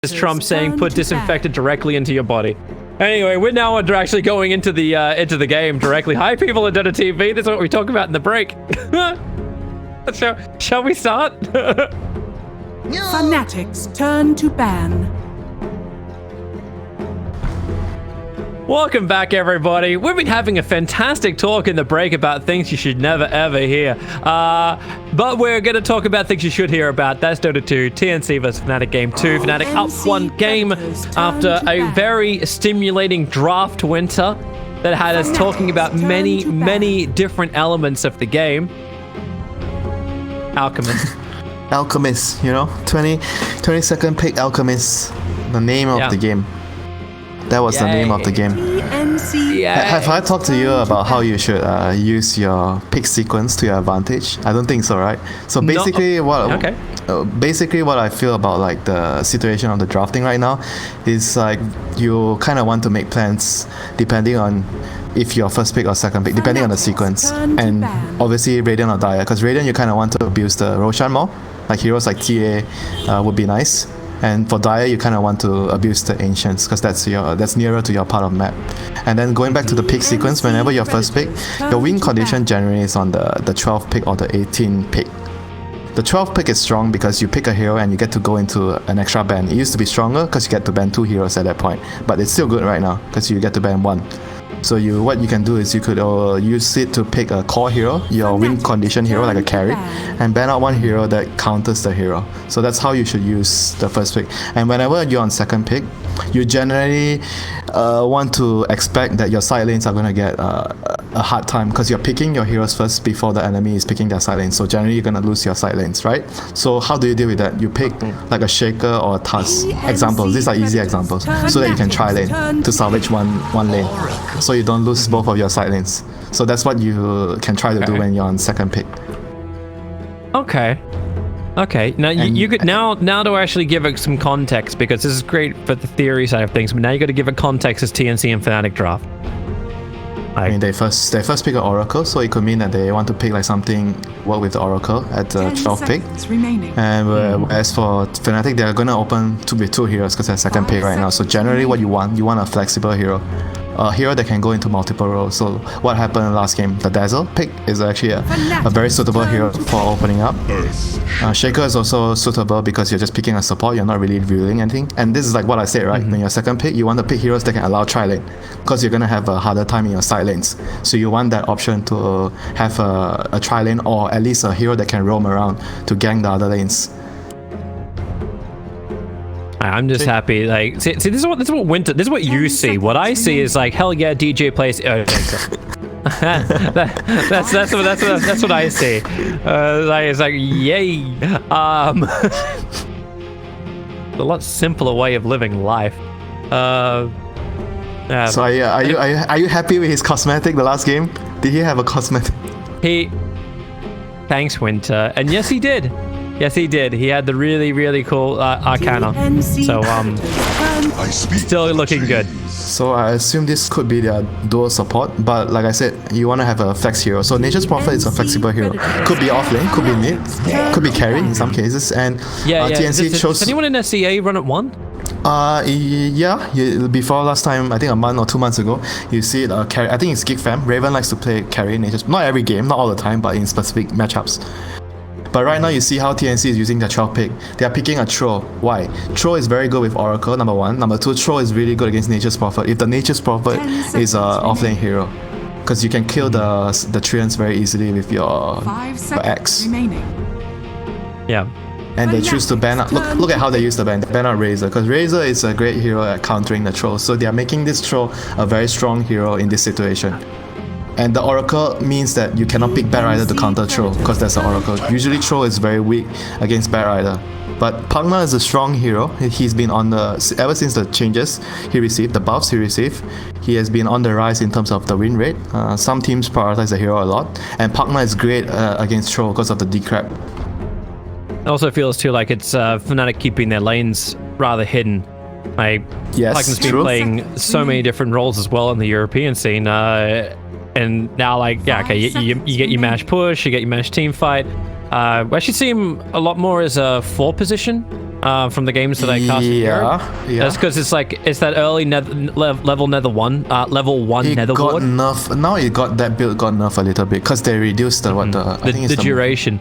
Is Trump saying put disinfectant directly into your body. Anyway, we're now actually going into the game directly. Hi, people at Dota TV. This is what we talk about in the break. Shall we start? Fnatic's turn to ban. Welcome back, everybody. We've been having a fantastic talk in the break about things you should never ever hear. But we're going to talk about things you should hear about. That's Dota 2, TNC vs Fnatic Game 2. Fnatic up one game after a very stimulating draft winter that had us talking about many different elements of the game. Alchemist. Alchemist, you know, 22nd pick Alchemist, the name of the game. That was the name of the game. TNC. Have I talked to you about how you should use your pick sequence to your advantage? I don't think so, right? So basically, what I feel about like the situation of the drafting right now is like you kind of want to make plans depending on if you're first pick or second pick, depending on the sequence, and obviously Radiant or Dire. Because Radiant you kind of want to abuse the Roshan more, like heroes like TA would be nice. And for Dire, you kind of want to abuse the Ancients because that's nearer to your part of map. And then going back to the pick sequence, whenever you're first pick, your win condition generally is on the 12th pick or the 18th pick. The 12th pick is strong because you pick a hero and you get to go into an extra ban. It used to be stronger because you get to ban 2 heroes at that point, but it's still good right now because you get to ban 1. So what you can do is you could use it to pick a core hero, your win condition hero like a carry, and ban out 1 hero that counters the hero. So that's how you should use the first pick. And whenever you're on second pick, you generally want to expect that your side lanes are going to get a hard time because you're picking your heroes first before the enemy is picking their side lanes. So generally you're going to lose your side lanes, right? So how do you deal with that? You pick like a Shaker or a Tusk. Examples. These are easy examples. So that you can try lane to salvage one lane. So you don't lose both of your side lanes. So that's what you can try to do when you're on second pick. Okay. Now you could now to actually give it some context, because this is great for the theory side of things, but now you got to give it context as TNC and Fnatic draft. I mean, they first pick an Oracle, so it could mean that they want to pick like something work with the Oracle at the 12th pick. And as for Fnatic, they're gonna open with 2 heroes because they're second pick right now. So generally, what you want a flexible hero. A hero that can go into multiple roles. So what happened last game? The Dazzle pick is actually a very suitable hero for opening up. Shaker is also suitable because you're just picking a support, you're not really revealing anything. And this is like what I said, right? When you're second pick, you want to pick heroes that can allow tri-lane because you're going to have a harder time in your side lanes. So you want that option to have a tri-lane or at least a hero that can roam around to gank the other lanes. I'm just happy. Like, see, this is what winter. This is what you see. What I see is like, hell yeah, DJ plays. That's what I see. It's like, yay. A lot simpler way of living life. So are you happy with his cosmetic the last game? Did he have a cosmetic? Thanks, Winter. And yes, he did. Yes, he did. He had the really cool Arcana. So, still looking good. So I assume this could be their dual support, but like I said, you want to have a flex hero. So Nature's Prophet is a flexible hero. Could be off lane, could be mid, could be carry in some cases. And TNC chose... Does anyone in SCA run at 1? Before last time, I think a month or 2 months ago, you see it carry. I think it's Geek Fam. Raven likes to play carry Nature's. Not every game, not all the time, but in specific matchups. But right now you see how TNC is using the 12th pick. They are picking a Troll. Why? Troll is very good with Oracle, number 1. Number 2, Troll is really good against Nature's Prophet. If the Nature's Prophet is an offlane hero, because you can kill the Treants very easily with your X. Yeah. And they choose to ban out. Look at how they use the ban. They ban out Razor, because Razor is a great hero at countering the Troll. So they are making this Troll a very strong hero in this situation. And the Oracle means that you cannot pick Bat Rider to counter Troll, because that's an Oracle. Usually Troll is very weak against Bat Rider. But Pugna is a strong hero. He's been on ever since the changes he received, the buffs he received, he has been on the rise in terms of the win rate. Some teams prioritize the hero a lot. And Pugna is great against Troll because of the decrep. It also feels too like it's Fnatic keeping their lanes rather hidden. Pugna's been playing so many different roles as well in the European scene. And now, you get your mash push, you get your mash team fight. We actually see him a lot more as a 4 position from the games that I cast. Yeah. That's because it's that early level nether one nether ward. Now it got that build got nerfed a little bit because they reduced the I think it's the duration.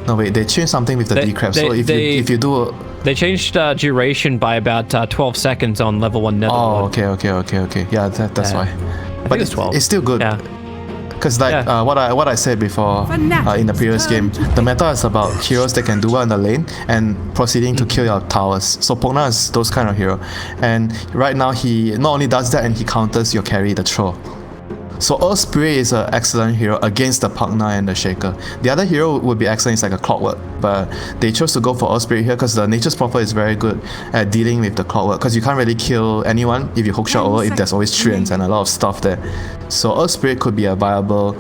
No wait, they changed something with the decrep. So if you do they changed duration by about 12 seconds on level 1 nether ward. Okay. Yeah, that's why. But it's still good. Yeah. Because what I said before in the previous game, the meta is about heroes that can do well in the lane and proceeding to kill your towers. So Pogna is those kind of hero, and right now he not only does that and he counters your carry, the troll. So Earth Spirit is an excellent hero against the Pugna and the Shaker. The other hero would be excellent, it's like a Clockwork, but they chose to go for Earth Spirit here because the Nature's Prophet is very good at dealing with the Clockwork because you can't really kill anyone if you hookshot over if there's always treants and a lot of stuff there. So Earth Spirit could be a viable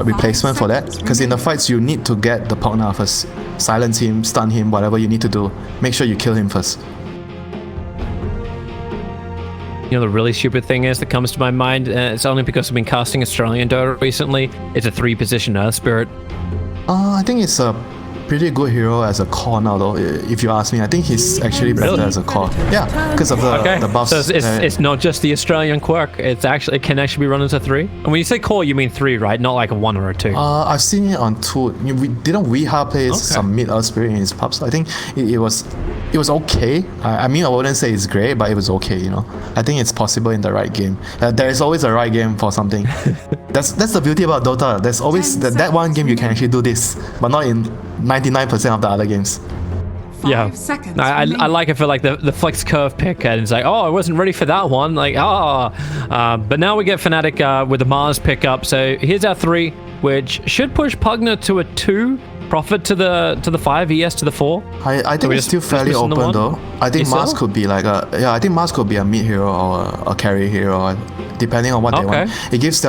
replacement for that because in the fights you need to get the Pugna first. Silence him, stun him, whatever you need to do. Make sure you kill him first. You know, the really stupid thing is that comes to my mind, it's only because I've been casting Australian Dota recently, it's a 3-position Earth Spirit. I think it's a pretty good hero as a core now though, if you ask me. I think he's actually better as a core. Yeah, because of the buffs. So it's not just the Australian quirk, it can actually be run as a 3? And when you say core, you mean 3, right? Not like a 1 or a 2? I've seen it on 2. Didn't Weeha play some mid Earth Spirit in his pubs? I think it was okay. I mean, I wouldn't say it's great, but it was okay, you know. I think it's possible in the right game. There is always a right game for something. That's the beauty about Dota. There's always that one game you can actually do this, but not in 99% of the other games. Yeah, I like it for like the flex curve pick, and it's like, oh, I wasn't ready for that one. Like, but now we get Fnatic with the Mars pickup. So here's our 3, which should push Pugna to a 2. Profit to the 5, ES to the 4. I think it's still fairly open though. I think Mars could be like I think Mars could be a mid hero or a carry hero, depending on what they want. It gives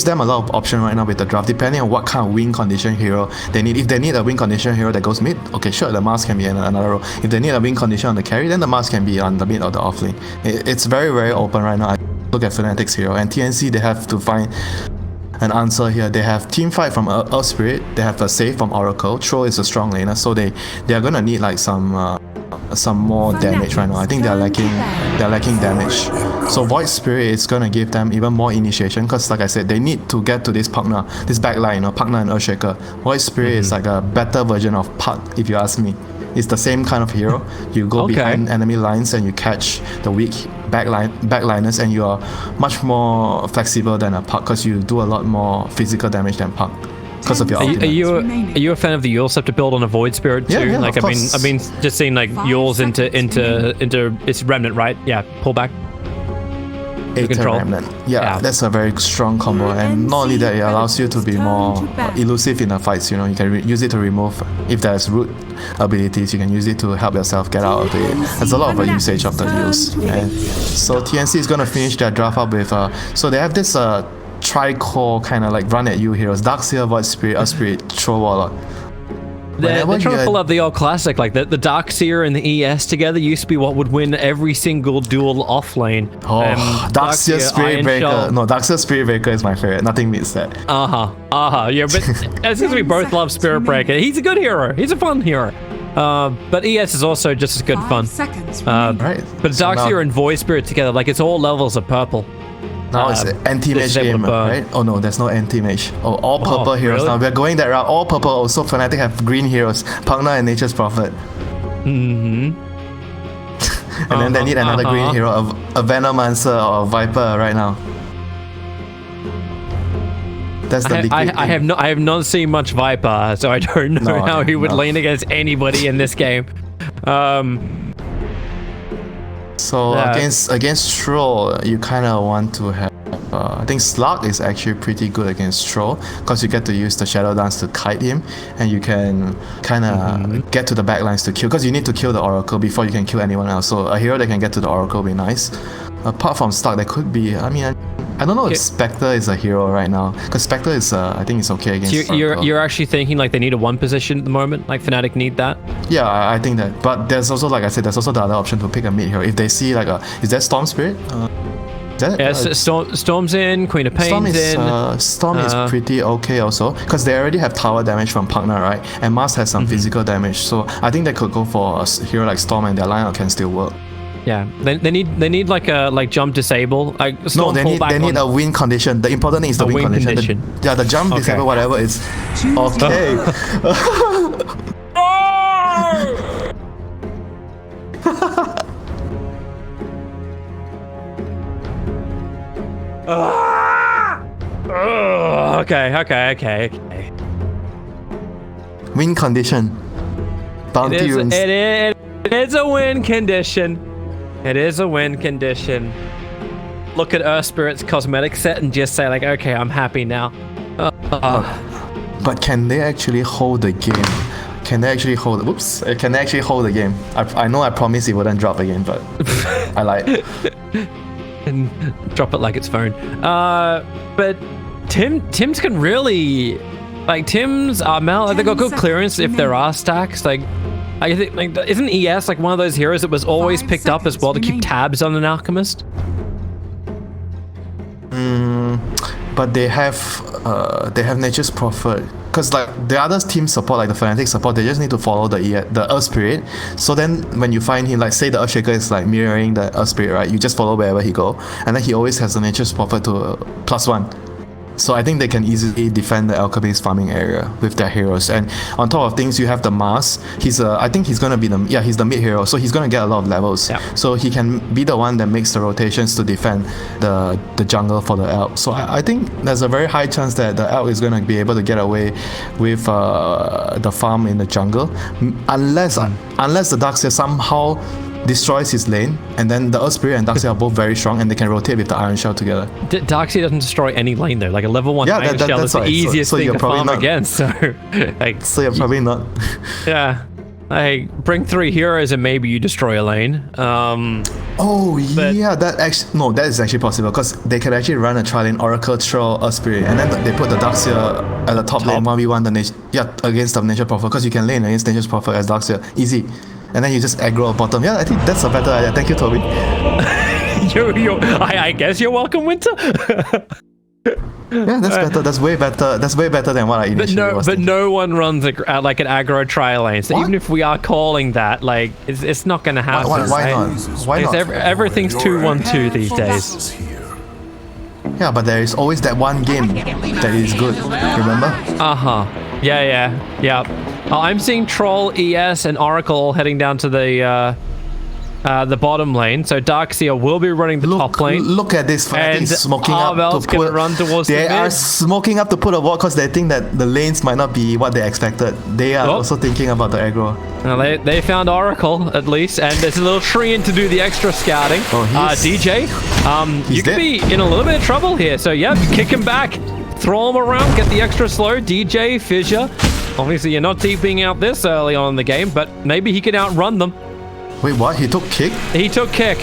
them a lot of option right now with the draft, depending on what kind of win condition hero they need. If they need a win condition hero that goes mid, okay, sure, the Mars can be another role. If they need a win condition on the carry, then the Mars can be on the mid or the off lane. It's very, very open right now. I look at Fnatic's hero and TNC, they have to find an answer here. They have Teamfight from Earth Spirit, they have a save from Oracle, Troll is a strong laner, so they are gonna need like some more damage right now. I think they're lacking damage. So Void Spirit is gonna give them even more initiation because like I said, they need to get to this Pugna, this backline, Pugna and Earthshaker. Void Spirit is like a better version of Pug, if you ask me. It's the same kind of hero. You go behind enemy lines and you catch the weak backliners, and you are much more flexible than a Pug because you do a lot more physical damage than Pug because of your ultimate. Are you a fan of the Yule Scepter build on a Void Spirit too? Yeah, like I've been just seeing like Yules into it's Remnant, right? Yeah, pull back. Remnant. Yeah, that's a very strong combo, and not only that, it allows you to be more elusive in the fights. You know, you can use it to remove if there's root abilities. You can use it to help yourself get out of it. There's a lot of usage of the use, and so TNC is gonna finish their draft up with so they have this tri-core kind of like run at you heroes: Darkseer, Void Spirit, Earth Spirit, Troll Warlock. They're trying to pull up the old classic, like the Darkseer and the ES together used to be what would win every single duel off lane. Darkseer Spirit Breaker. No, Darkseer Spirit Breaker is my favorite. Nothing beats that. Yeah, but since we both love Spirit Breaker, he's a good hero. He's a fun hero. But ES is also just as good fun. Right. But Darkseer and Void Spirit together, like it's all levels of purple. Now it's an anti-mage game, right? Oh no, there's no anti-mage. Oh, all purple heroes now. We're going that route. All purple. Also, Fnatic have green heroes: Pugna and Nature's Prophet. And then they need another green hero, a Venomancer or a Viper right now. That's the I have not seen much Viper, so I don't know how he would lane against anybody in this game. So against Troll, you kind of want to have. I think Slug is actually pretty good against Troll because you get to use the Shadow Dance to kite him, and you can kind of get to the backlines to kill, because you need to kill the Oracle before you can kill anyone else. So a hero that can get to the Oracle will be nice. Apart from Slug, there could be. I mean, I don't know if Spectre is a hero right now, because Spectre is. I think it's okay against. So you're actually thinking like they need a 1 position at the moment, like Fnatic need that. Yeah, I think that. But there's also, like I said, there's also the other option to pick a mid hero if they see like is that Storm Spirit? Storm's in, Queen of Pain's in. Storm is pretty okay also, because they already have tower damage from Pugna, right? And Mars has some physical damage, so I think they could go for a hero like Storm, and their lineup can still work. Yeah, they need like jump disable. No, they need a win condition. The important thing is the win condition. The jump disable whatever is okay. Okay. Win condition. Bounty runes. It is a win condition. It is a win condition. Look at Earth Spirit's cosmetic set and just say like, okay, I'm happy now. But can they actually hold the game? Can they actually hold? Whoops! Can they actually hold the game? I know I promised it wouldn't drop again, but I lied. And drop it like it's phone. But Tim's can really, like Tim's Mel. They got good clearance if there are stacks. Like I think, like isn't ES like one of those heroes that was always picked up as well to keep tabs on an alchemist? But they have Nature's Prophet, because like the other team support, like the Fnatic support, they just need to follow the Earth Spirit. So then when you find him, like say the Earthshaker is like mirroring the Earth Spirit, right? You just follow wherever he go, and then he always has the Nature's Prophet to +1. So I think they can easily defend the alchemist farming area with their heroes. And on top of things, you have the Mars. I think he's gonna be he's the mid hero, so he's gonna get a lot of levels. Yeah. So he can be the one that makes the rotations to defend the jungle for the Elk. So I think there's a very high chance that the Elk is gonna be able to get away with the farm in the jungle, unless the Darkseer somehow destroys his lane, and then the Earth Spirit and Darkseer are both very strong, and they can rotate with the Iron Shell together. Darkseer doesn't destroy any lane though. Like a level 1 Iron Shell is the easiest thing to farm against. So, like, so you're probably not. Yeah, like bring 3 heroes and maybe you destroy a lane. That is actually possible, because they can actually run a tri-lane Oracle, Troll, Earth Spirit, and then they put the Darkseer at the top lane 1v1 against the Nature's Prophet, because you can lane against Nature's Prophet as Darkseer, easy. And then you just aggro a bottom. Yeah, I think that's a better idea. Thank you, Toby. I guess you're welcome, Winter. Yeah, that's better. That's way better. That's way better than what I initially was thinking. No one runs like an aggro tri lane. So even if we are calling that, like, it's not going to happen. Why not? Why not? Everything's 2-1-2 these days. Yeah, but there is always that one game that is good. Remember? Yeah. I'm seeing Troll, ES, and Oracle all heading down to the bottom lane. So Darkseer will be running the top lane. Look at this. And smoking up to put. Run towards they the are mid. smoking up to put a wall because they think that the lanes might not be what they expected. They are also thinking about the aggro. Now they found Oracle at least, and there's a little tree in to do the extra scouting. DJ, you could be in a little bit of trouble here. So yeah, kick him back, throw him around, get the extra slow. DJ, Fissure. Obviously, you're not TPing out this early on in the game, but maybe he could outrun them. Wait, what? He took kick? He took kick.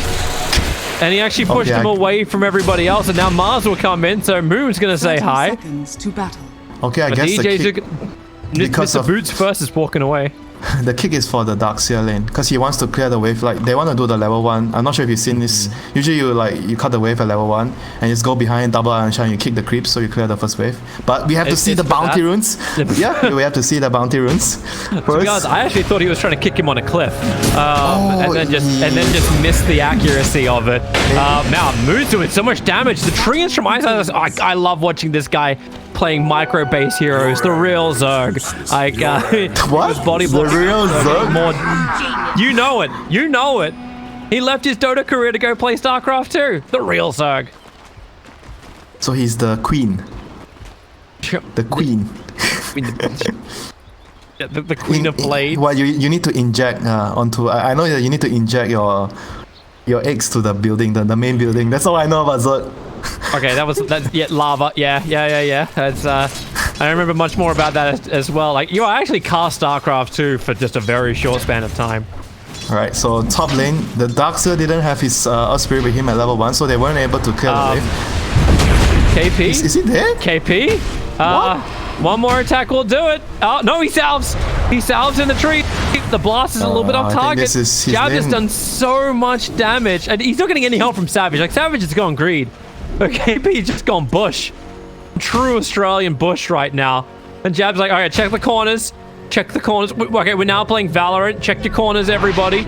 And he actually pushed him away from everybody else, and now Mars will come in, so Moon's going to say hi. To battle. Okay, I guess DJ's the kick... Because Mr. Boots first is walking away. The kick is for the Darkseer lane, because he wants to clear the wave. Like, they want to do the level 1. I'm not sure if you've seen this. Usually you cut the wave at level 1 and just go behind double Iron Shine, you kick the creeps so you clear the first wave. But we have to see the bounty runes. Yeah, we have to see the bounty runes. To be honest, I actually thought he was trying to kick him on a cliff. And then just missed the accuracy of it. Now Moon's doing so much damage. The tree is from I love watching this guy playing micro base heroes, the real Zerg. What? The real Zerg? You know it. He left his Dota career to go play StarCraft 2. The real Zerg. So he's the queen. The queen. The queen of blades. Well, you need to inject onto. I know that you need to inject your eggs to the building, the main building. That's all I know about Zerg. Okay, that's lava. Yeah. That's I remember much more about that as well. Like, you actually cast StarCraft 2 for just a very short span of time. Alright, so top lane, the Darkseer didn't have his Earth Spirit with him at level 1, so they weren't able to clear the wave. KP? Is he dead? KP? One more attack will do it. Oh, no, he salves. He salves in the tree. The blast is a little bit off target. Jab has done so much damage, and he's not getting any help from Savage. Like, Savage has gone greed. Okay, but he's just gone bush. True Australian bush right now. And Jab's like, all right, check the corners. Check the corners. Okay, we're now playing Valorant. Check your corners, everybody.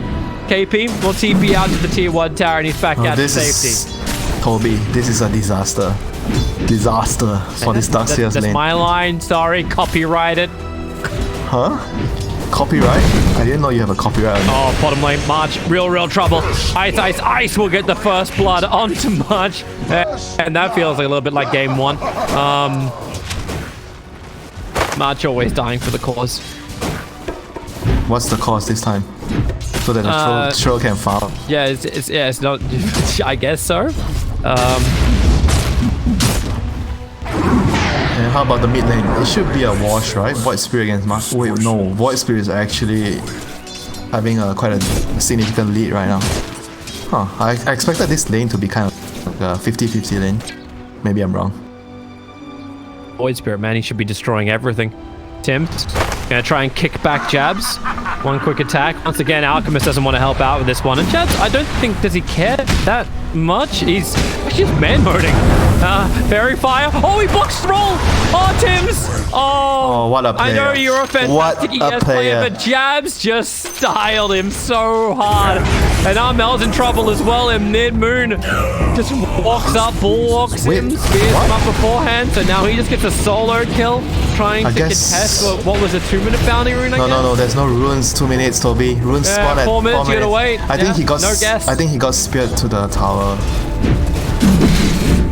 KP will TP out to the tier 1 tower, and he's back out to safety. Toby, this is a disaster. Disaster for this Darkseer's lane. That's my line. Sorry, copyrighted. Huh? Copyright? I didn't know you have a copyright. Oh, bottom lane, March. Real trouble. Ice will get the first blood onto March. And that feels like a little bit like game 1. March always dying for the cause. What's the cause this time? So that the troll can farm. Yeah, it's not. I guess so. And how about the mid lane? It should be a wash, right? Void Spirit against March. Wait, no. Void Spirit is actually having quite a significant lead right now. Huh. I expected this lane to be kind of like a 50-50 lane. Maybe I'm wrong. Void Spirit, man, he should be destroying everything. Tim's gonna try and kick back Jabs. One quick attack. Once again, Alchemist doesn't want to help out with this one. And Jabs, I don't think, does he care that much? He's just man-moding. Fairy Fire. Oh, he blocks the roll. Oh, Tim's. Oh, what a player. I know you're a fantastic ES player, but Jabs just styled him so hard. And Armel's in trouble as well. And Mid-Moon just walks up, bulwarks him, spears him up beforehand. So now he just gets a solo kill, trying to contest what was a 2-minute bounty rune, I guess? No, there's no runes. 2 minutes, Toby. Runes spawn at 4 minutes. 4 minutes. You gotta wait. I think he got. No guess. I think he got speared to the tower.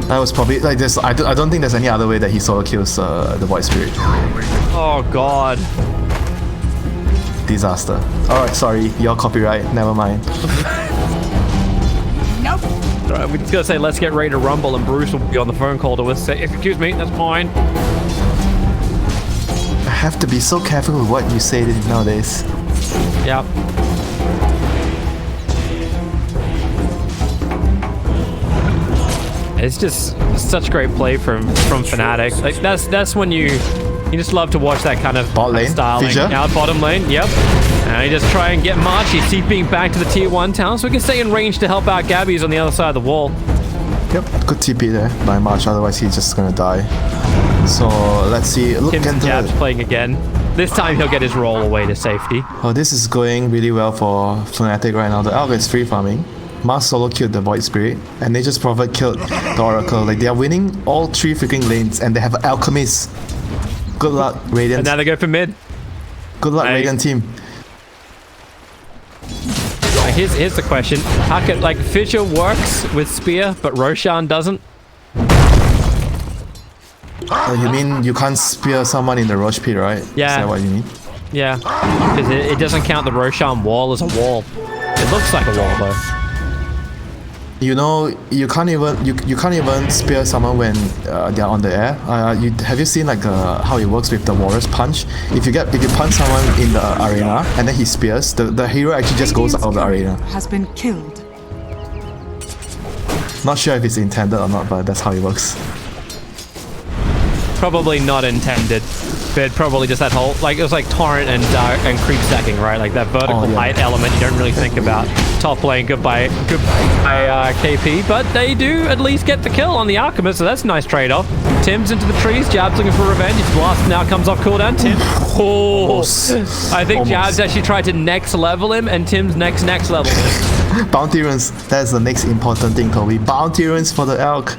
That was probably like this. I don't think there's any other way that he solo kills the Void Spirit. Oh god. Disaster. Alright, sorry. Your copyright. Never mind. Nope. Alright, we're just gonna say let's get ready to rumble, and Bruce will be on the phone call to us. Say, excuse me, that's mine. I have to be so careful with what you say nowadays. Yep. It's just such great play from Fnatic. Like that's when you just love to watch that kind of bot lane styling. feature. Now bottom lane, yep. And you just try and get March. He's TPing back to the tier 1 town, so we can stay in range to help out Gabby's on the other side of the wall. Yep, good TP there by March. Otherwise, he's just gonna die. So let's see. Look at Jab's playing again. This time he'll get his roll away to safety. Oh, this is going really well for Fnatic right now. The Alga is free farming. Mars solo killed the Void Spirit, and they just Prophet killed the Oracle. Like, they are winning all 3 freaking lanes, and they have Alchemist. Good luck, Radiant. And now they go for mid. Good luck, Radiant team. Here's the question. How can, like, Fissure works with Spear, but Roshan doesn't? You mean you can't spear someone in the Roche pit, right? Yeah. Is that what you mean? Yeah. Because it doesn't count the Roshan wall as a wall. It looks like a wall, though. You know, you can't even spear someone when they're on the air. Have you seen like how it works with the Warrior's Punch? If you punch someone in the arena and then he spears, the hero actually just goes out of the arena. Has been killed. Not sure if it's intended or not, but that's how it works. Probably not intended, but probably just that whole, like, it was like torrent and creep stacking, right? Like that vertical height element you don't really think about. Top lane, goodbye KP, but they do at least get the kill on the Alchemist, so that's a nice trade-off. Tim's into the trees, Jab's looking for revenge. His blast now comes off cooldown. Tim, I think Jab's actually tried to next level him, and Tim's next level him. Bounty runes, that's the next important thing, Kobe. Bounty runes for the Elk.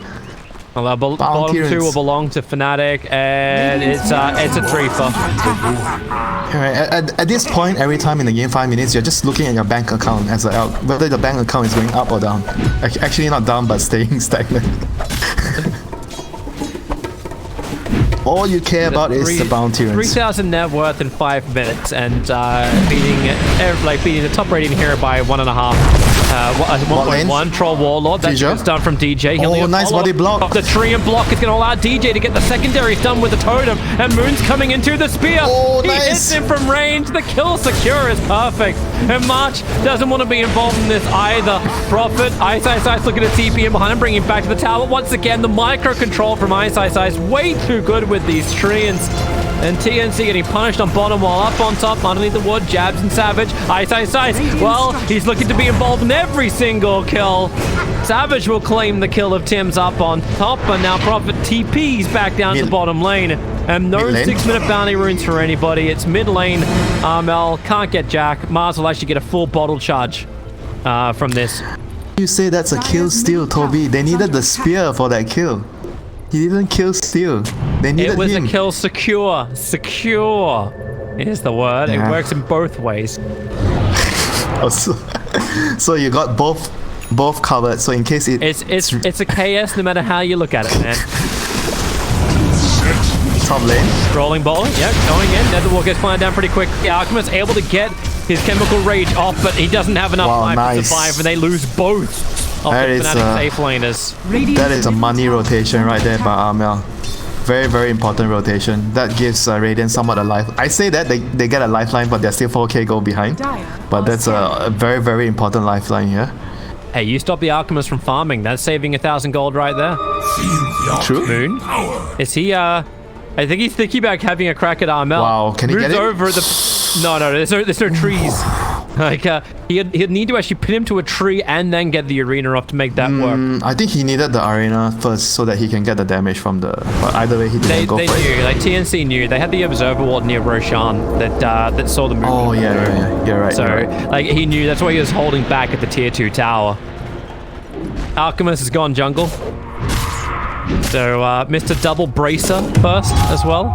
Well, bottom 2 will belong to Fnatic, and it's a 3-for. At this point, every time in the game 5 minutes, you're just looking at your bank account as well, whether the bank account is going up or down. Actually, not down, but staying stagnant. All you care about is the bounty runes. 3,000 net worth in 5 minutes, and beating the top rating hero by 1.5. 1.1 Troll Warlord. That's just done from DJ. Oh, nice body block. Off the tree and block is going to allow DJ to get the secondaries done with the totem, and Moon's coming into the spear. Oh, he hits him from range. The kill secure is perfect, and March doesn't want to be involved in this either. Prophet, Ice looking at TP in behind him, bringing him back to the tower. Once again, the micro control from Ice way too good with these treants. And TNC getting punished on bottom while up on top, underneath the wood, Jabs and Savage. Ice. Well, he's looking to be involved in every single kill. Savage will claim the kill of Tim's up on top, but now Prophet TP's back down to bottom lane. And no 6-minute bounty runes for anybody. It's mid lane. Armel can't get Jack. Mars will actually get a full bottle charge from this. You say that's a kill steal, Toby. They needed the spear for that kill. He didn't kill steal. They needed It was him. a kill secure. Secure is the word. Yeah. It works in both ways. So you got both covered. So in case it's a KS no matter how you look at it, man. Top lane. Rolling ball, yep, going in. Netherwall gets planted down pretty quick. The Alchemist able to get his chemical rage off, but he doesn't have enough time to survive, and they lose both of the Fnatic safe laners. That is a money rotation right there by Armel. Very, very important rotation. That gives Radiant somewhat a life. I say that they get a lifeline, but they're still 4k gold behind. But that's a very, very important lifeline here. Hey, you stop the Alchemist from farming. That's saving 1,000 gold right there. True. Moon. Is he, I think he's thinking about having a crack at Armel. Wow, can he get it? Over the... No, there's no trees. Like, he'd need to actually pin him to a tree and then get the arena off to make that work. I think he needed the arena first so that he can get the damage from the... But either way, he didn't go for it. They knew, like TNC knew. They had the observer ward near Roshan that saw the movement. Oh, yeah. You're right. So, like, he knew. That's why he was holding back at the tier 2 tower. Alchemist has gone jungle. So, Mr. Double Bracer first as well.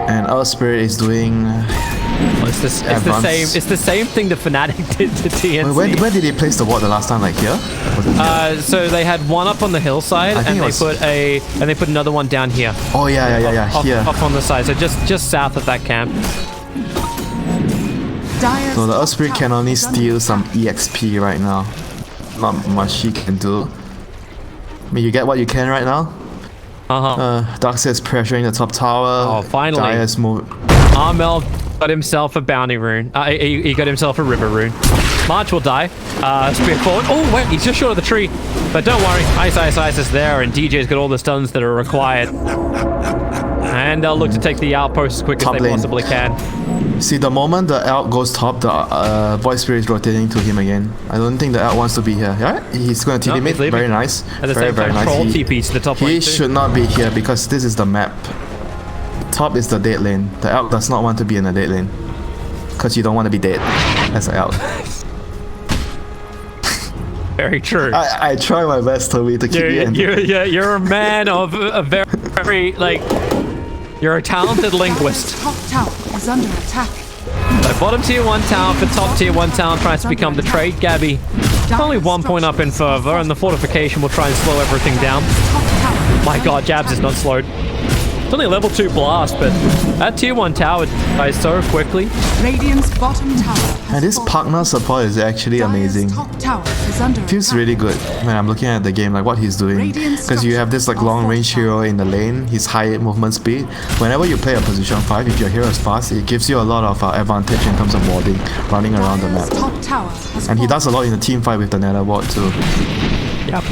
And our Spirit is doing... It's the same thing the Fnatic did to TNC. Where did he place the ward the last time? Like here? So they had one up on the hillside, and they put another one down here. Oh yeah. Here. Off on the side, so just south of that camp. So the Earth Spirit can only steal some EXP right now. Not much he can do. I mean, you get what you can right now. Darkseid's pressuring the top tower. Oh, finally. Dire's move. Armel got himself a bounty rune. He got himself a river rune. March will die. Spear forward. Oh, wait, he's just short of the tree. But don't worry, Ice is there, and DJ's got all the stuns that are required. And they'll look to take the outpost as quick as they possibly can. See, the moment the Elk goes top, the Void Spirit is rotating to him again. I don't think the Elk wants to be here. Yeah, he's going to TP mid. Very nice. At the same time, nice. Troll TP to the top lane. He should not be here because this is the map. Top is the dead lane. The Elk does not want to be in the dead lane. Because you don't want to be dead as an Elk. Very true. I try my best, Toby, to keep you in. You're a man of a very, like... You're a talented linguist. Top tower is under attack. So bottom tier 1 tower for top tier 1 tower tries to become the trade. Gabby, only 1 point up in fervor, and the fortification will try and slow everything down. My god, Jabs is not slowed. It's only a level 2 blast, but that tier 1 tower dies so quickly. Radiant's bottom tower. And this partner support is actually amazing. Feels really good when I'm looking at the game, like what he's doing. Because you have this like long range hero in the lane, his high movement speed. Whenever you play a position 5, if your hero is fast, it gives you a lot of advantage in terms of warding, running around the map. And he does a lot in the team fight with the nether ward too. Yep.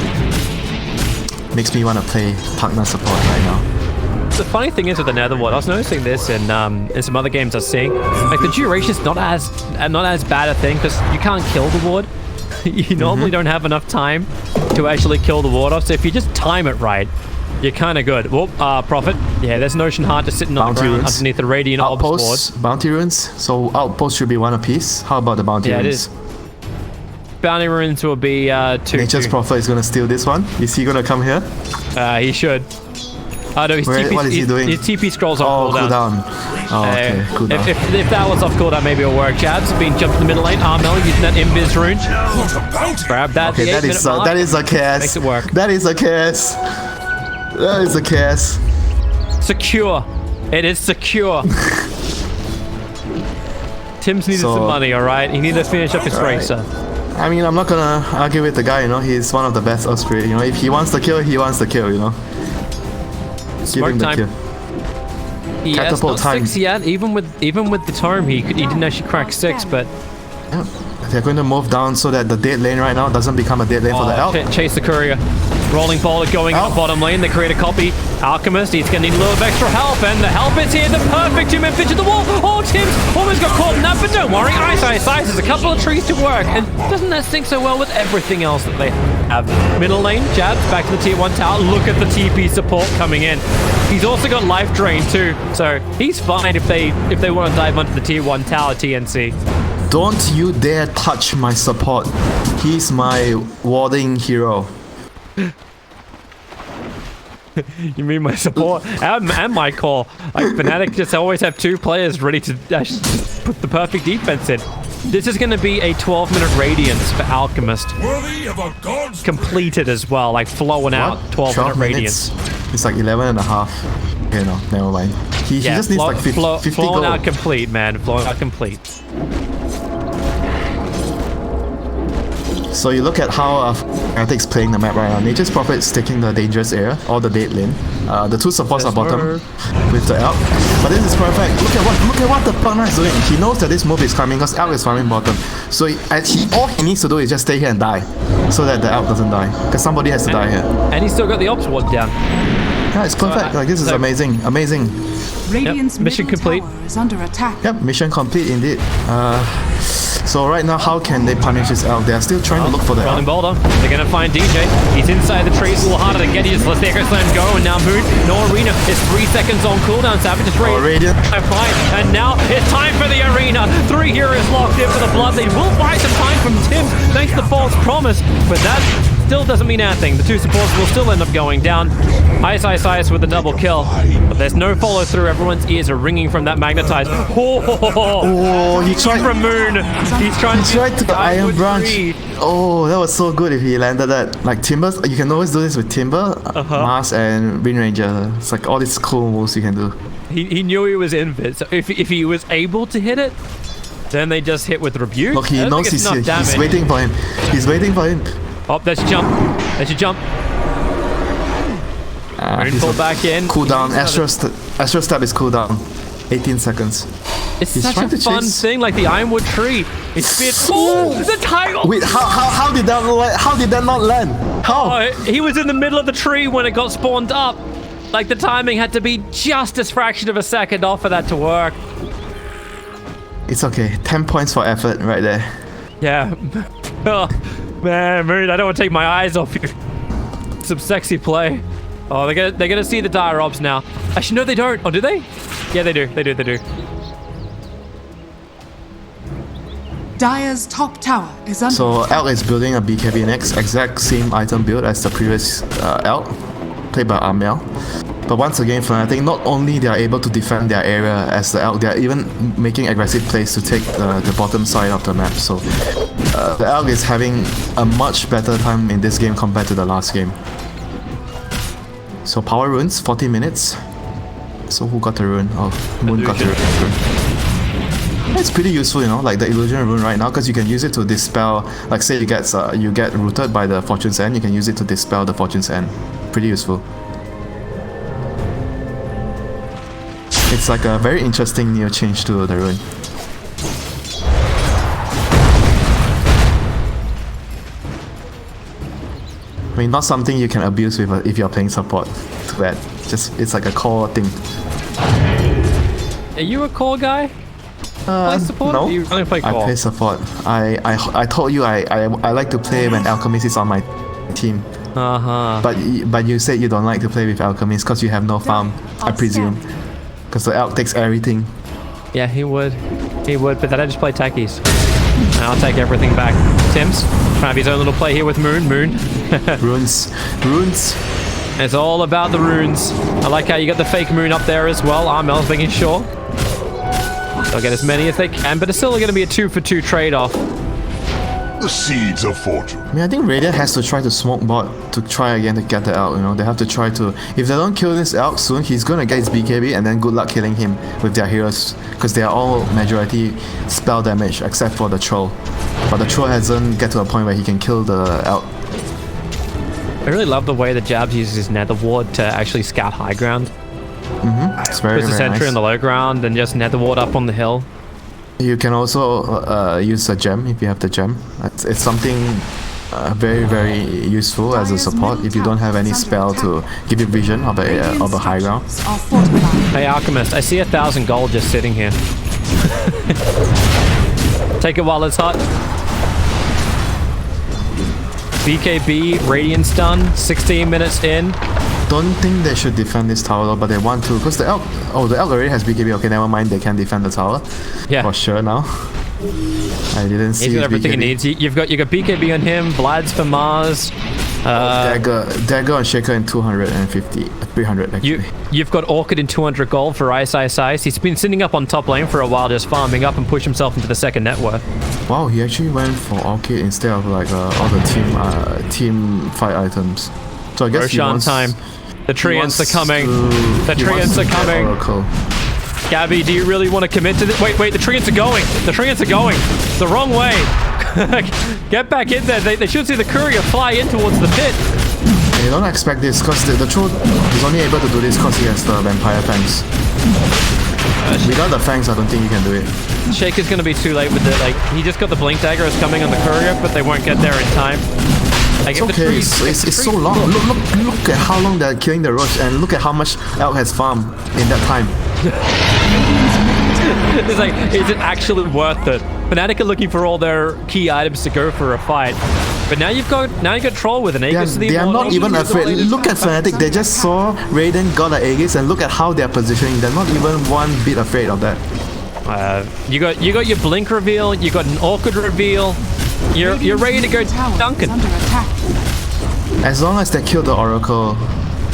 Makes me want to play partner support right now. The funny thing is with the nether ward, I was noticing this in some other games I was seeing. Like the duration's not as bad a thing because you can't kill the ward. You normally don't have enough time to actually kill the ward off. So if you just time it right, you're kind of good. Whoop, Prophet. Yeah, there's Notion Heart just sitting on the ground underneath the Radiant Orbs board. Bounty runes. So outposts should be 1 apiece. How about the bounty runes? Yeah, it is. Bounty runes will be 2. Nature's Prophet is going to steal this one. Is he going to come here? He should. Oh, no, what is he doing? His TP scrolls off cooldown. Oh, okay, cooldown. If that was off cooldown, maybe it'll work. Jabs being jumped in the middle lane. Armel using that Invis rune. Grab that. Okay, that is a chaos. Makes it work. That is a chaos. That is a chaos. Secure. It is secure. Tim's needed some money, alright? He needed to finish up his racer. I mean, I'm not gonna argue with the guy, you know. He's one of the best Earth Spirit, you know. If he wants to kill, he wants to kill, you know. Smoke time. Yes, not time. 6 yet. Even with the tome, he didn't actually crack 6, but yeah. They're going to move down so that the dead lane right now doesn't become a dead lane for the Elk. Chase the courier. Rolling ball going up bottom lane. They create a copy. Alchemist, he's going to need a little bit of extra help, and the help is here. The perfect 2-man pitch at the wall. Oh, Tim's almost got caught in that, but don't worry. Ice. There's a couple of trees to work, and doesn't that sync so well with everything else that they have? Middle lane, jabs back to the tier 1 tower. Look at the TP support coming in. He's also got life drain too, so he's fine if they want to dive onto the tier 1 tower, TNC. Don't you dare touch my support. He's my warding hero. You mean my support and my core? Like Fnatic just always have 2 players ready to just put the perfect defense in. This is going to be a 12-minute radiance for Alchemist. Worthy of a god's completed as well, like flowing out 12-minute radiance. It's like 11 and a half. Okay, no, never mind. He just needs like 50 flowing gold. out complete, man. Flowing out complete. So you look at how Fnatic's playing the map right now. Nature's Prophet is taking the dangerous area, or the dead lane. The 2 supports are bottom with the Elk. But this is perfect. Look at what the partner is doing. He knows that this move is coming because Elk is farming bottom. So all he needs to do is just stay here and die, so that the Elk doesn't die. Because somebody has to die here. And he's still got the ops ward down. Yeah, it's perfect. Like this is amazing. Radiant's mission complete. tower is under attack. Yep, mission complete indeed. So right now, how can they punish this Elk? They are still trying to look for the Rolling Elk. boulder. They're going to find DJ. He's inside the trees. A little harder to get. He just lets the Echo Slam go. And now Moon, no arena. It's 3 seconds on cooldown. Savage is ready. Radiant. Fine. And now it's time for the arena. 3 heroes locked in for the blood lead. Will buy some time from Tim thanks to the false promise. But that still doesn't mean anything. The 2 supports will still end up going down. Ice with a double kill. But there's no follow through. Everyone's ears are ringing from that magnetize. Oh, he tried from Moon. He's trying to the Iron Branch. Oh, that was so good if he landed that. Like Timbers, you can always do this with Timber, Mars, and Wind Ranger. It's like all these cool moves you can do. He knew he was invis. So if he was able to hit it, then they just hit with Rebuke. Look, he knows he's waiting for him. He's waiting for him. Oh, there's your jump. There's your jump. Pull back in. Cooldown. Astro Step is cooldown. 18 seconds. It's such a fun thing, like the Ironwood tree. It's speared. Oh, the title! Wait, how did that not land? How? Oh, he was in the middle of the tree when it got spawned up. Like the timing had to be just a fraction of a second off for that to work. It's okay. 10 points for effort right there. Yeah. Oh, man, Moon, I don't want to take my eyes off you. Some sexy play. Oh, they're gonna see the dire ops now. Actually, no, they don't. Oh, do they? Yeah, they do. They do. Dire's top tower is under So Elk is building a BKB next, exact same item build as the previous Elk, played by Amel. But once again, Fnatic, not only they are able to defend their area as the Elk, they are even making aggressive plays to take the bottom side of the map. So the Elk is having a much better time in this game compared to the last game. So power runes, 40 minutes. So who got the rune? Oh, Moon got the rune. It's pretty useful, you know, like the illusion rune right now, because you can use it to dispel. Like say you get rooted by the Fortune's End, you can use it to dispel the Fortune's End. Pretty useful. It's like a very interesting new change to the rune. I mean, not something you can abuse with if you're playing support. Too bad. Just it's like a core thing. Are you a core guy? Play support? No, You only play core? I play support. I told you I like to play when Alchemist is on my team. But you said you don't like to play with Alchemist because you have no farm, I presume. Because the Elk takes everything. Yeah, he would, but then I just play techies. And I'll take everything back. Tim's trying to have his own little play here with Moon. Runes. It's all about the runes. I like how you got the fake Moon up there as well. Armel's making sure they'll get as many as they can, but it's still going to be a 2-for-2 trade-off. The seeds of fortune. I mean, I think Radiant has to try to smoke bot to try again to get the Elk, you know. They have to try to... If they don't kill this Elk soon, he's gonna get his BKB and then good luck killing him with their heroes. Because they are all majority spell damage except for the Troll. But the Troll hasn't get to a point where he can kill the Elk. I really love the way that Jabs uses his Nether Ward to actually scout high ground. It's very, Puts the sentry nice. on the low ground and just Nether Ward up on the hill. You can also use a gem if you have the gem. It's something very, very useful as a support if you don't have any spell to give you vision of a high ground. Hey Alchemist, I see 1,000 gold just sitting here. Take it while it's hot. BKB, Radiant stun, 16 minutes in. Don't think they should defend this tower though, but they want to, because the Elk already has BKB. Okay, never mind, they can defend the tower. Yeah. For sure now. I didn't see. He's got everything he needs. You've got BKB on him, Vlad's for Mars. Dagger and Shaker in 250, 300 actually. You've got Orchid in 200 gold for Ice. He's been sitting up on top lane for a while, just farming up and push himself into the second net worth. Wow, he actually went for Orchid instead of like all the team fight items. So I guess Roshan time. The Treants are coming. The Treants are coming. Oracle. Gabby, do you really want to commit to this? Wait, the Treants are going. The Treants are going. The wrong way. Get back in there. They should see the courier fly in towards the pit. You don't expect this, because the Troll is only able to do this because he has the Vampire Fangs. Without the Fangs, I don't think he can do it. Shaker's going to be too late with it. Like, he just got the Blink Daggers coming on the courier, but they won't get there in time. It's okay, it's so long. Look at how long they're killing the Rush, and look at how much Elk has farmed in that time. It's like, is it actually worth it? Fnatic are looking for all their key items to go for a fight. But now you've got Troll with an Aegis. They are not even afraid. Look at Fnatic, they just saw Raiden got an Aegis, and look at how they're positioning. They're not even one bit afraid of that. You got your Blink reveal, you got an Orchid reveal. You're ready to go Duncan. As long as they kill the Oracle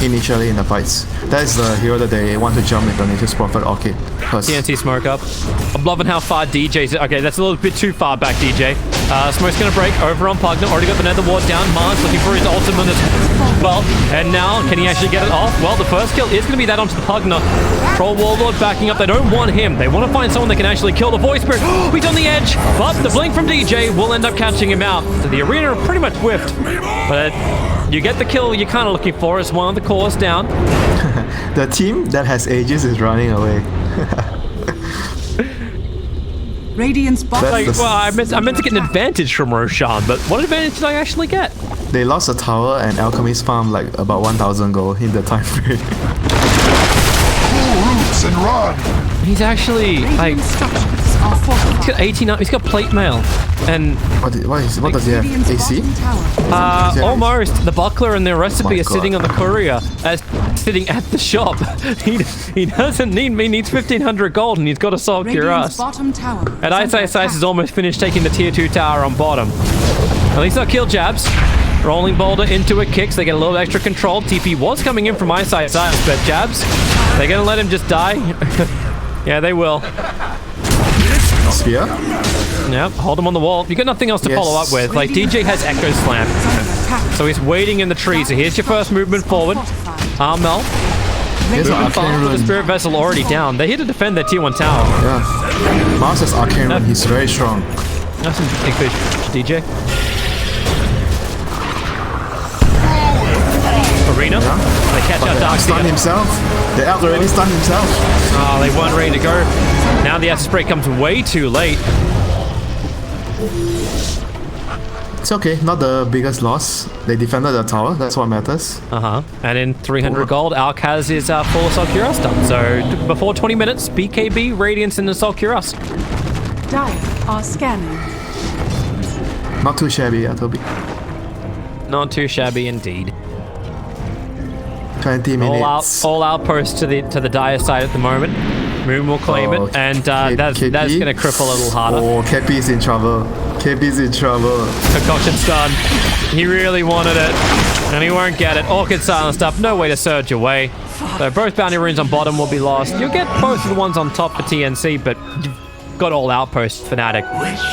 initially in the fights. That is the hero that they want to jump with the Nature's Prophet Orchid. TNC smoke up. I'm loving how far DJ's... Okay, that's a little bit too far back, DJ. Smoke's gonna break over on Pugna. Already got the Nether Ward down. Mars looking for his ultimate as well. And now, can he actually get it off? Well, the first kill is gonna be that onto the Pugna. Troll Warlord backing up. They don't want him. They want to find someone that can actually kill the Voice Spirit. He's on the edge, but the blink from DJ will end up catching him out. So the arena pretty much whiffed. But you get the kill you're kind of looking for as one of the cores down. The team that has Aegis is running away. Radiant's bot. Like, well, I meant to get an advantage from Roshan, but what advantage did I actually get? They lost a tower and Alchemist farmed like about 1,000 gold in the time frame. Pull roots and run. He's actually like... He's got 89. He's got plate mail, and what does he have? AC? Almost. The buckler and the recipe are sitting on the courier, sitting at the shop. He doesn't need me. He needs 1,500 gold, and he's got a Soul Cuirass. And Ice is almost finished taking the tier 2 tower on bottom. At least they'll kill Jabs. Rolling Boulder into a kick, so they get a little extra control. TP was coming in from Ice, but Jabs, they're gonna let him just die. Yeah, they will. Spear? Yeah, hold him on the wall. You've got nothing else to follow up with. Like, DJ has Echo Slam. So he's waiting in the tree. So here's your first movement forward. Armel. The Spirit Vessel already down. They're here to defend their tier 1 tower. Yeah. Mars has Arcane Rune. He's very strong. That's some big fish, DJ. Arena. They catch out Dark Stun himself. The Elk already stunned himself. Oh, they weren't ready to go. Now the acid spray comes way too late. It's okay, not the biggest loss. They defended the tower, that's what matters. And in 300 gold, Alk has his full Soul Cuirass done. So before 20 minutes, BKB, Radiance, and the Soul Cuirass. Dire are scanning. Not too shabby, Toby. Not too shabby indeed. 20 minutes. All outposts to the dire side at the moment. Moon will claim it, and that's going to cripple a little harder. Oh, KP's in trouble. KP's in trouble. Concoction stun. He really wanted it, and he won't get it. Orchid silenced up. No way to surge away. So both bounty runes on bottom will be lost. You'll get both of the ones on top for TNC, but you've got all outposts Fnatic.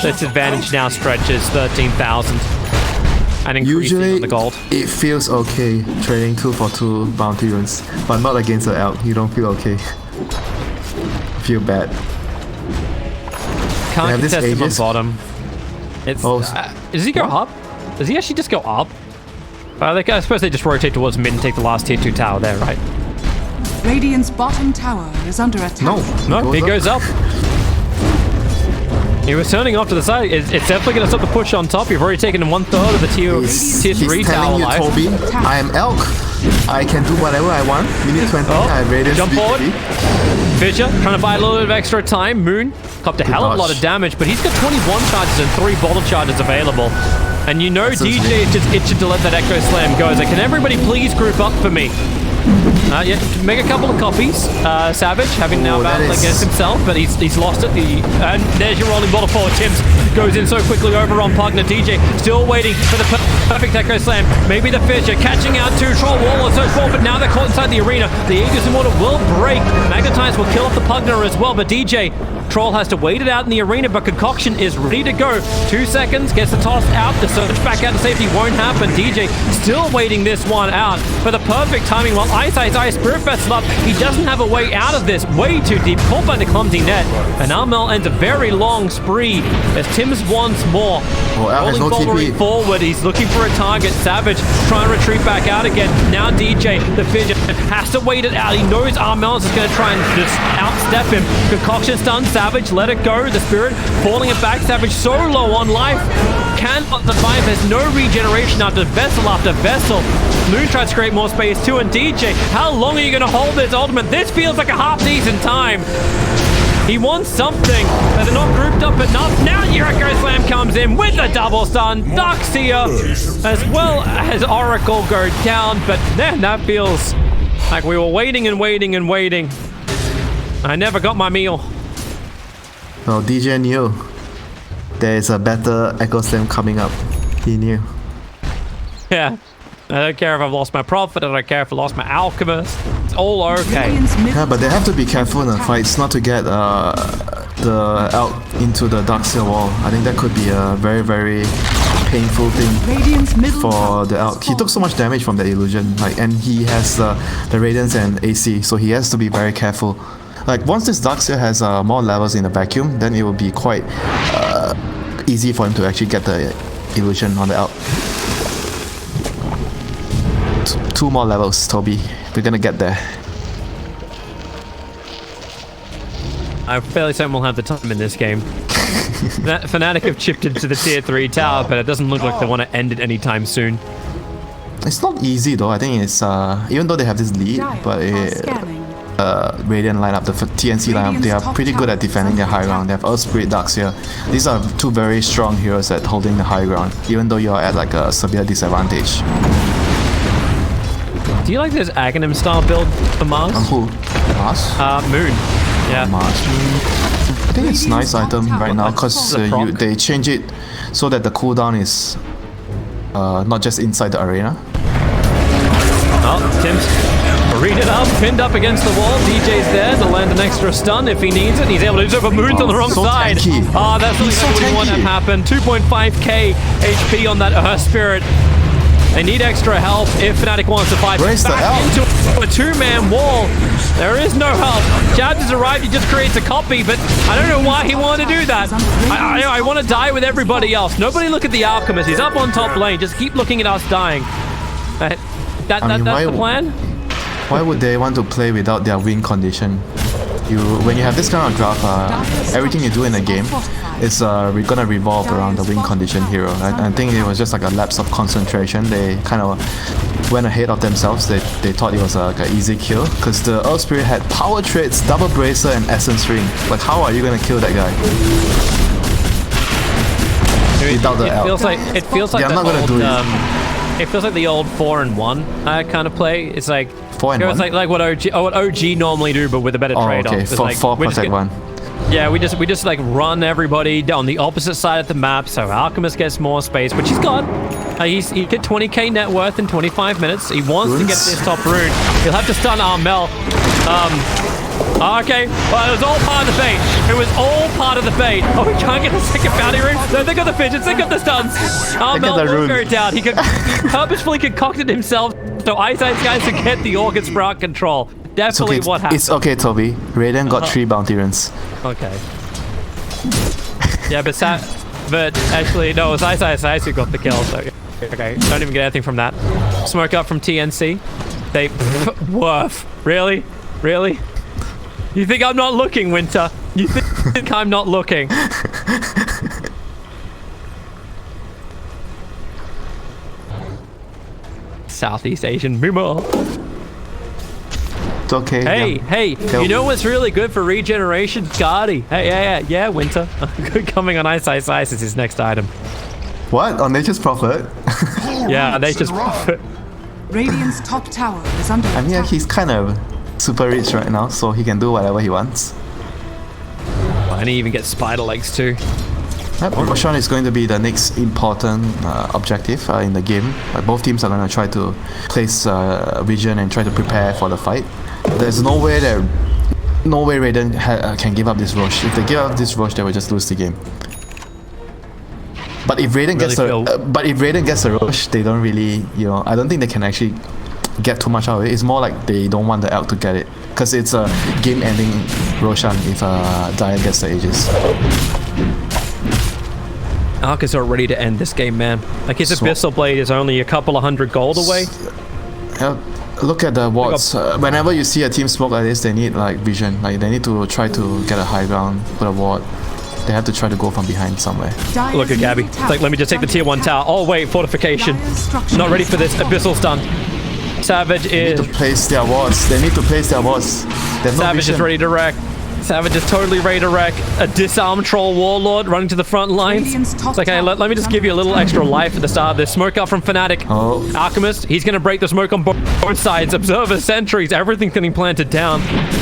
So its advantage now stretches 13,000. And increasing on the gold. It feels okay trading 2 for 2 bounty runes, but not against the Elk. You don't feel okay. Feel bad. Can't contest him on bottom. It's, does he go up? Does he actually just go up? I suppose they just rotate towards mid and take the last tier 2 tower there, right? Radiant's bottom tower is under attack. No, he goes up. He was turning off to the side. It's definitely going to stop the push on top. You've already taken 1/3 of the tier 3 tower telling you, life. Toby, I am Elk. I can do whatever I want. Minute 20, I have Radiance Jump forward. BTB. Fisher trying to buy a little bit of extra time. Moon copped a hell of a lot of damage, but he's got 21 charges and 3 bottle charges available. And you know DJ is just itching to let that Echo Slam go. So can everybody please group up for me? Yeah, make a couple of copies. Savage having now battled against himself, but he's lost it. And there's your rolling bottle forward. Tim's goes in so quickly over on Pugner. DJ still waiting for the perfect Echo Slam. Maybe the Fisher catching out to Troll Wall and so forth, but now they're caught inside the arena. The Aegis Immortal will break. Magnetize will kill off the Pugner as well, but DJ Troll has to wait it out in the arena, but Concoction is ready to go. 2 seconds, gets the toss out. The surge back out to safety won't happen. DJ still waiting this one out for the perfect timing while Ice Spirit Vessel up. He doesn't have a way out of this. Way too deep, caught by the clumsy net. And Armel ends a very long spree as Tim's once more. Rolling no TP forward. He's looking for a target. Savage trying to retreat back out again. Now DJ, the Fidget, has to wait it out. He knows Armel is going to try and just outstep him. Concoction stun. Savage, let it go. The Spirit falling it back. Savage so low on life. Cannot survive. There's no regeneration after Vessel. Moon tries to create more space too. And DJ, how long are you going to hold this ultimate? This feels like a half-decent time. He wants something, but they're not grouped up enough. Now your Echo Slam comes in with the double stun. Darkseer, as well as Oracle go down. But man, that feels like we were waiting and waiting and waiting. I never got my meal. Well, DJ knew there is a better Echo Slam coming up. He knew. Yeah. I don't care if I've lost my Prophet. I don't care if I lost my Alchemist. It's all okay. Yeah, but they have to be careful in the fights not to get the Elk into the Darkseer wall. I think that could be a very, very painful thing for the Elk. He took so much damage from the illusion, and he has the Radiance and AC, so he has to be very careful. Like, once this Darkseer has more levels in the vacuum, then it will be quite easy for him to actually get the illusion on the Elk. 2 more levels, Toby. We're gonna get there. I'm fairly certain we'll have the time in this game. Fnatic have chipped into the tier 3 tower, but it doesn't look like they want to end it anytime soon. It's not easy though. I think it's even though they have this lead, but Radiant lineup, the TNC lineup, they are pretty good at defending their high ground. They have Earth Spirit, Darkseer. These are 2 very strong heroes at holding the high ground, even though you are at like a severe disadvantage. Do you like this Aghanim style build for Mars? Who? Mars? Moon. Yeah. Mars. I think it's a nice item right now because they change it so that the cooldown is not just inside the arena. Oh, Tim's read it up, pinned up against the wall. DJ's there to land an extra stun if he needs it. He's able to do so, but Moon's on the wrong side. Tanky. Oh, that's something that we want to happen. 2.5k HP on that Earth Spirit. They need extra help if Fnatic wants to fight back into a 2-man wall. There is no help. Jab has arrived, he just creates a copy, but I don't know why he wanted to do that. I want to die with everybody else. Nobody look at the Alchemist. He's up on top lane. Just keep looking at us dying. That's the plan? Why would they want to play without their win condition? When you have this kind of draft, everything you do in the game is gonna revolve around the win condition hero. I think it was just like a lapse of concentration. They kind of went ahead of themselves. They thought it was like an easy kill because the Earth Spirit had power traits, double bracer, and essence ring. Like, how are you gonna kill that guy? Without the Elk. It feels like they're not gonna do it feels like the old 4-1 kind of play. It's like 4-1. It's like what OG normally do, but with a better trade-off. Okay, 4 protect 1. Yeah, we just like run everybody on the opposite side of the map, so Alchemist gets more space, which he's got. He get 20k net worth in 25 minutes. He wants to get this top rune. He'll have to stun Armel. Okay, well, it was all part of the bait. It was all part of the bait. Oh, we can't get the second bounty rune. No, they got the fidgets, they got the stuns. Armel will go down. He purposefully concocted himself so Ice guys to get the Orchid Sprout control. Definitely what happened. It's okay, Toby. Radiant got 3 bounty runes. Okay. Yeah, but actually, no, it was Ice who got the kill, so okay. Don't even get anything from that. Smoke up from TNC. They... Woof. Really? Really? You think I'm not looking, Winter? You think I'm not looking? Southeast Asian Mimo. It's okay. Hey, you know what's really good for regeneration? Scardy. Hey, yeah, Winter. Coming on Ice is his next item. What? On Nature's Prophet? Yeah, Nature's Prophet. Radiant's top tower is under I mean, attack. he's kind of super rich right now, so he can do whatever he wants. And he even gets spider legs too. Roshan is going to be the next important objective in the game. Both teams are going to try to place vision and try to prepare for the fight. There's no way Raiden can give up this rush. If they give up this rush, they will just lose the game. But if Raiden gets a rush, they don't really, I don't think they can actually get too much out of it. It's more like they don't want the elk to get it, because it's a game-ending Roshan if Dire gets the Aegis. Ark is ready to end this game, man. Like, his Abyssal Blade is only a couple of 100 gold away. Look at the wards. Whenever you see a team smoke like this, they need like vision. Like, they need to try to get a high ground, put a ward. They have to try to go from behind somewhere. Look at Gabby. It's like, let me just take the tier 1 tower. Oh wait, fortification. Not ready for this. Abyssal stun. Savage is... They need to place their wards. They need to place their wards. Savage is ready to wreck. Savage is totally ready to wreck. A disarm troll warlord running to the front lines. It's like, hey, let me just give you a little extra life at the start of this. Smoke out from Fnatic. Oh. Alchemist, he's going to break the smoke on both sides. Observer, sentries, everything's getting planted down.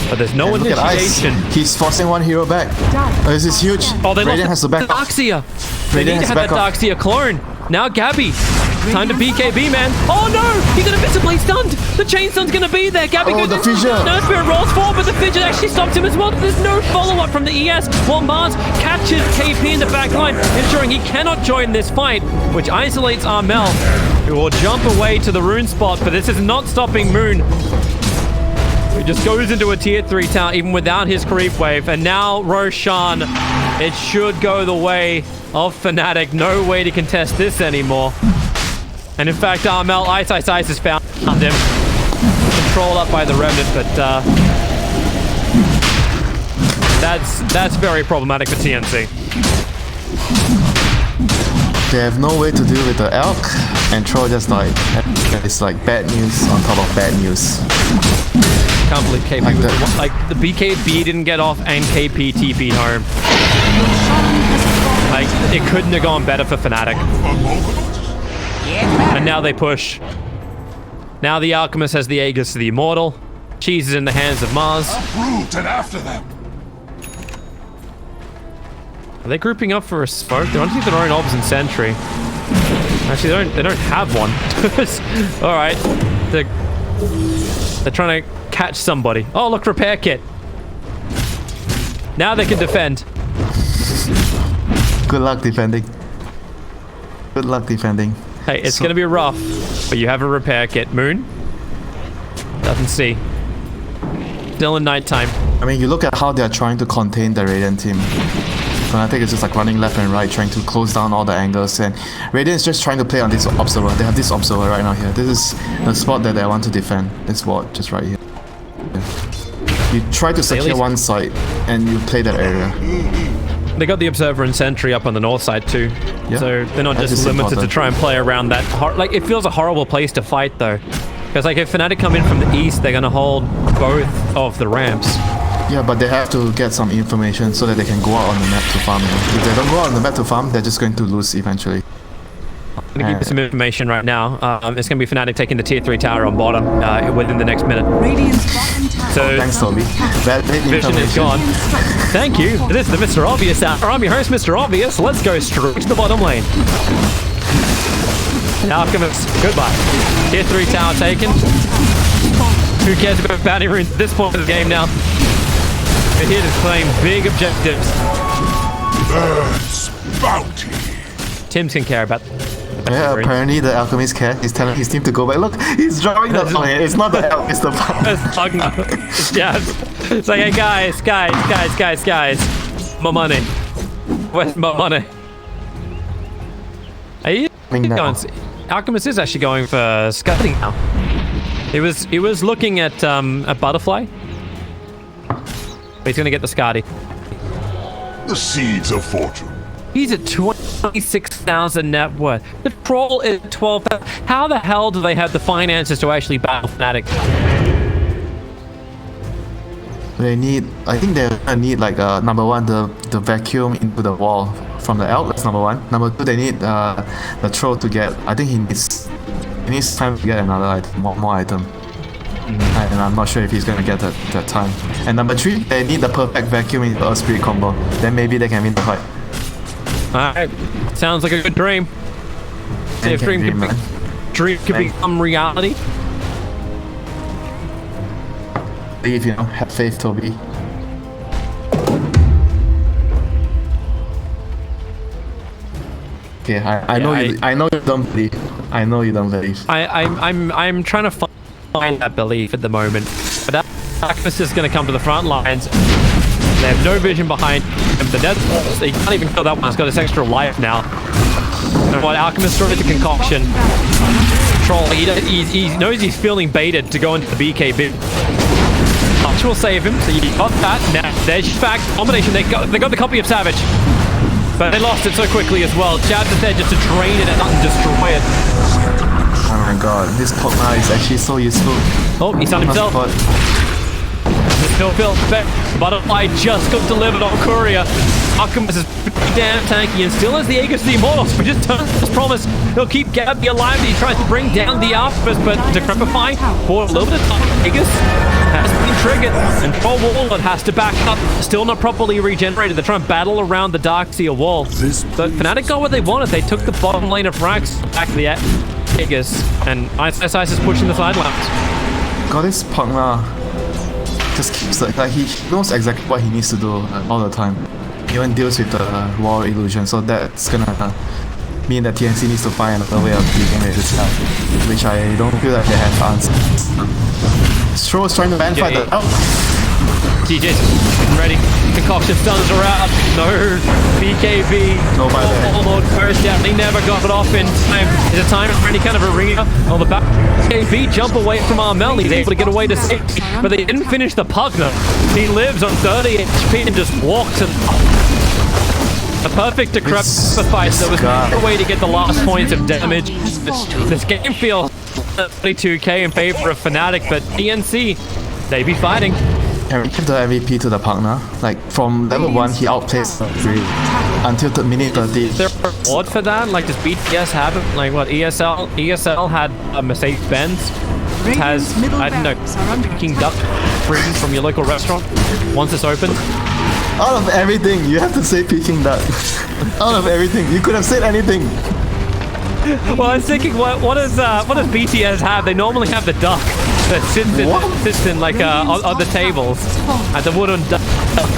But there's no initiation. He's forcing one hero back. Oh, this is huge. Oh, they Raiden lost has to back up. Darkseer. They need to have that Darkseer clone. Now Gabby. Time to BKB, man. Oh no! He got invisibly stunned! The chain stun's gonna be there! Gabby goes the fissure! No Spirit rolls forward, but the fidget actually stops him as well. There's no follow-up from the ES, while Mars catches KP in the back line, ensuring he cannot join this fight, which isolates Armel, who will jump away to the rune spot, but this is not stopping Moon. He just goes into a tier 3 tower even without his creep wave, and now Roshan, it should go the way of Fnatic. No way to contest this anymore. And in fact, Armel, Ice has found him. Controlled up by the Remnant, but that's very problematic for TNC. They have no way to deal with the elk, and Troll just like, it's like bad news on top of bad news. Can't believe KP like the BKB didn't get off and KP TP'd home. Like, it couldn't have gone better for Fnatic. And now they push. Now the Alchemist has the Aegis to the Immortal. Cheese is in the hands of Mars. Uproot and after them. Are they grouping up for a smoke? They're underneath their own obs and sentry. Actually, they don't have one. All right, they're trying to catch somebody. Oh, look, repair kit. Now they can defend. Good luck defending. Good luck defending. Hey, it's gonna be rough, but you have a repair kit. Moon doesn't see. Still in nighttime. I mean, you look at how they're trying to contain the Raiden team. Fnatic is just like running left and right, trying to close down all the angles, and Raiden is just trying to play on this observer. They have this observer right now here. This is the spot that they want to defend. This ward just right here. You try to secure one side, and you play that area. They got the Observer and Sentry up on the north side too. Yeah. So they're not just limited to try and play around that. Like, it feels a horrible place to fight though. Because like if Fnatic come in from the east, they're going to hold both of the ramps. Yeah, but they have to get some information so that they can go out on the map to farm. If they don't go out on the map to farm, they're just going to lose eventually. I'm going to give you some information right now. It's going to be Fnatic taking the tier 3 tower on bottom within the next minute. So, thanks, Toby. Vision is gone. Thank you. This is the Mr. Obvious hour. I'm your host, Mr. Obvious. Let's go straight to the bottom lane. Alchemist, goodbye. Tier 3 tower taken. Who cares about bounty runes at this point of the game now? We're here to claim big objectives. Earth's bounty. Tim's can care about. Yeah, apparently the Alchemist cares. He's telling his team to go back. Look, he's drawing the. Oh, yeah, it's not the elk, it's the Yeah, it's like, hey guys, my money. Where's my money? Are you going? Alchemist is actually going for scudding now. He was looking at a butterfly. But he's gonna get the Skadi. The seeds of fortune. He's at 26,000 net worth. The Troll is 12,000. How the hell do they have the finances to actually battle Fnatic? They need, I think they're gonna need like number one, the vacuum into the wall from the elk. That's number one. Number two, they need the troll to get. I think he needs time to get another item, one more item. And I'm not sure if he's gonna get that time. And number three, they need the perfect vacuum in the Earth Spirit combo. Then maybe they can win the fight. Alright, sounds like a good dream. See if dream can become reality. Believe, you know, have faith, Toby. Okay, I know you don't believe. I know you don't believe. I'm trying to find that belief at the moment. But Alchemist is going to come to the front lines. They have no vision behind him. The dead, he can't even kill that one. He's got his extra life now. And what Alchemist throws the concoction. Troll, he knows he's feeling baited to go into the BKB. Which will save him, so you got that. Now, there's fact combination. They got the copy of Savage. But they lost it so quickly as well. Jabs is there just to drain it and destroy it. Oh my god, this Pogna is actually so useful. Oh, he's on himself. Phil, Butterfly just got delivered on Courier. Alchemist is pretty damn tanky and still has the Aegis of the Immortals, but just turns his promise. He'll keep Gabby alive. He tries to bring down the Alchemist, but Decrepify for a little bit of time. Aegis has been triggered, and Troll Warlord has to back up. Still not properly regenerated. They're trying to battle around the Darkseer wall. But Fnatic got what they wanted. They took the bottom lane of Rax back to the Aegis, and Ice is pushing the sidelines. God, this Pogna just keeps like he knows exactly what he needs to do all the time. He even deals with the wall illusion, so that's gonna mean that TNC needs to find another way of dealing with this guy, which I don't feel like they have answers. Stro is trying to ban fight the DJ's ready. Concoction stuns are out. No BKB. No by there. Warlord first down. He never got it off in time. Is it time for any kind of arena? On the back. BKB jump away from Armel. He's able to get away to safety, but they didn't finish the Pugner. He lives on 30 HP and just walks and a perfect Decrepify. There was no way to get the last points of damage. This game feels 22k in favor of Fnatic, but TNC, they be fighting. Can we give the MVP to the partner? Like, from level 1, he outplays 3 until the minute 30. Is there a reward for that? Like, does BTS have it? Like, what, ESL? ESL had a Mercedes-Benz. Has, I don't know, Peking Duck free from your local restaurant once it's open. Out of everything, you have to say Peking Duck. Out of everything, you could have said anything. Well, I was thinking, what does BTS have? They normally have the duck that sits in like on the tables at the wooden duck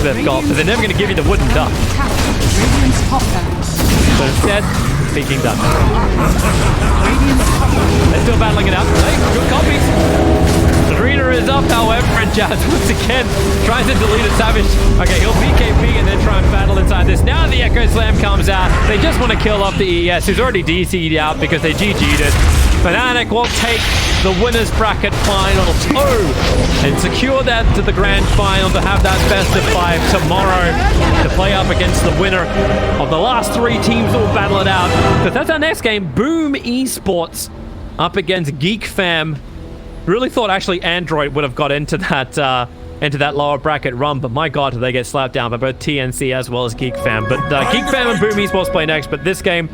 they've got, but they're never going to give you the wooden duck. So instead, Peking Duck. They're still battling it out. Hey, good copies. The arena is up, however, and Jazz once again tries to delete a Savage. Okay, he'll BKB and then try and battle inside this. Now the Echo Slam comes out. They just want to kill off the ES, who's already DC'd out because they GG'd it. Fnatic will take the winner's bracket final 2 and secure that to the grand final to have that best of 5 tomorrow to play up against the winner of the last 3 teams that will battle it out. But that's our next game, Boom Esports up against Geek Fam. Really thought actually Android would have got into that lower bracket run, but my god, did they get slapped down by both TNC as well as Geek Fam. But Geek Fam and Boom Esports play next, but this game